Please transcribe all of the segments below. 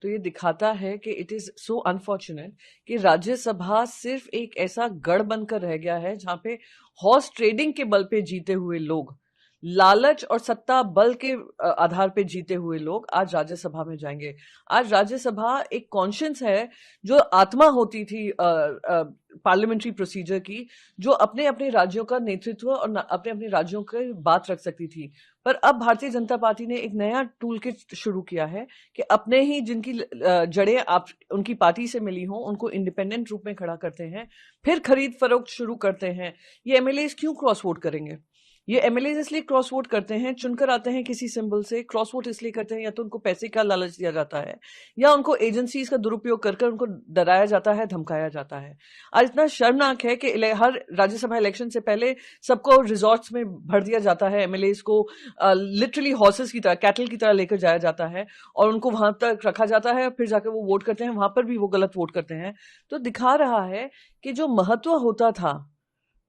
तो ये दिखाता है कि इट इज सो अनफॉर्चुनेट कि राज्यसभा सिर्फ एक ऐसा गढ़ बनकर रह गया है जहां पे हॉर्स ट्रेडिंग के बल पे जीते हुए लोग, लालच और सत्ता बल के आधार पे जीते हुए लोग आज राज्यसभा में जाएंगे। आज राज्यसभा एक कॉन्शियंस है, जो आत्मा होती थी पार्लियामेंट्री प्रोसीजर की, जो अपने अपने राज्यों का नेतृत्व और अपने अपने राज्यों की बात रख सकती थी। पर अब भारतीय जनता पार्टी ने एक नया टूल किट शुरू किया है कि अपने ही जिनकी जड़ें आप उनकी पार्टी से मिली हों उनको इंडिपेंडेंट रूप में खड़ा करते हैं, फिर खरीद फरोख्त शुरू करते हैं। ये एमएलए क्यों क्रॉस वोट करेंगे? ये एमएलए इसलिए क्रॉस वोट करते हैं, चुनकर आते हैं किसी सिंबल से, क्रॉस वोट इसलिए करते हैं या तो उनको पैसे का लालच दिया जाता है या उनको एजेंसीज का दुरुपयोग कर उनको डराया जाता है, धमकाया जाता है। आज इतना शर्मनाक है कि हर राज्यसभा इलेक्शन से पहले सबको रिजॉर्ट्स में भर दिया जाता है, एमएलए को लिटरली हॉर्सेस की तरह, कैटल की तरह लेकर जाया जाता है और उनको वहां तक रखा जाता है, फिर जाकर वो वोट करते हैं, वहां पर भी वो गलत वोट करते हैं। तो दिखा रहा है कि जो महत्व होता था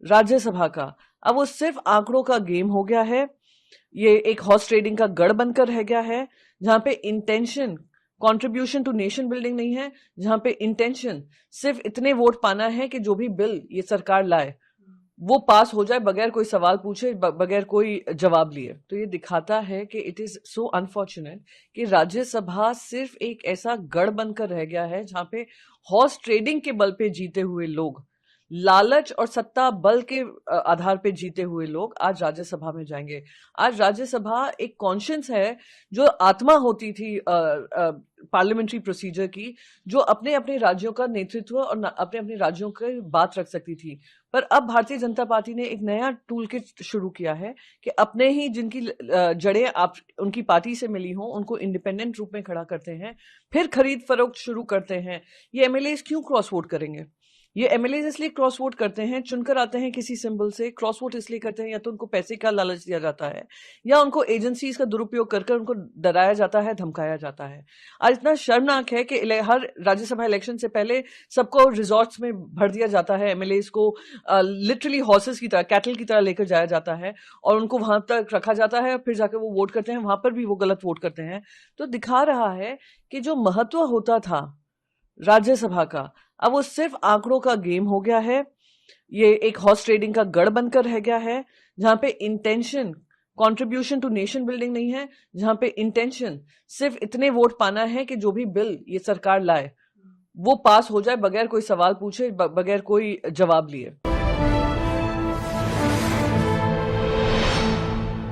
राज्यसभा का, अब वो सिर्फ आंकड़ों का गेम हो गया है। ये एक हॉर्स ट्रेडिंग का गढ़ बनकर रह गया है, जहां पे intention contribution to nation building नहीं है, जहां पे इंटेंशन सिर्फ इतने वोट पाना है कि जो भी बिल ये सरकार लाए वो पास हो जाए बगैर कोई सवाल पूछे, बगैर कोई जवाब लिए। तो ये दिखाता है कि इट इज सो अनफॉर्चुनेट कि राज्यसभा सिर्फ एक ऐसा गढ़ बनकर रह गया है जहां पे हॉर्स ट्रेडिंग के बल पे जीते हुए लोग, लालच और सत्ता बल के आधार पे जीते हुए लोग आज राज्यसभा में जाएंगे। आज राज्यसभा एक कॉन्शियंस है, जो आत्मा होती थी पार्लियामेंट्री प्रोसीजर की, जो अपने अपने राज्यों का नेतृत्व और अपने अपने राज्यों की बात रख सकती थी। पर अब भारतीय जनता पार्टी ने एक नया टूल किट शुरू किया है कि अपने ही जिनकी जड़ें आप उनकी पार्टी से मिली हों उनको इंडिपेंडेंट रूप में खड़ा करते हैं, फिर खरीद फरोख्त शुरू करते हैं। ये एमएलए क्यों क्रॉस वोट करेंगे? ये एमएलए इसलिए क्रॉस वोट करते हैं, चुनकर आते हैं किसी सिंबल से, क्रॉस वोट इसलिए करते हैं या तो उनको पैसे का लालच दिया जाता है या उनको एजेंसीज का दुरुपयोग कर उनको डराया जाता है, धमकाया जाता है। आज इतना शर्मनाक है कि हर राज्यसभा इलेक्शन से पहले सबको रिजॉर्ट्स में भर दिया जाता है, एमएलए को लिटरली हॉर्सेस की तरह, कैटल की तरह लेकर जाया जाता है और उनको वहां तक रखा जाता है, फिर जाकर वो वोट करते हैं, वहां पर भी वो गलत वोट करते हैं। तो दिखा रहा है कि जो महत्व होता था राज्यसभा का, अब वो सिर्फ आंकड़ों का गेम हो गया है। ये एक हॉर्स ट्रेडिंग का गढ़ बनकर रह गया है, जहां पे intention contribution to nation building नहीं है, जहां पे इंटेंशन सिर्फ इतने वोट पाना है कि जो भी बिल ये सरकार लाए वो पास हो जाए बगैर कोई सवाल पूछे, बगैर कोई जवाब लिए।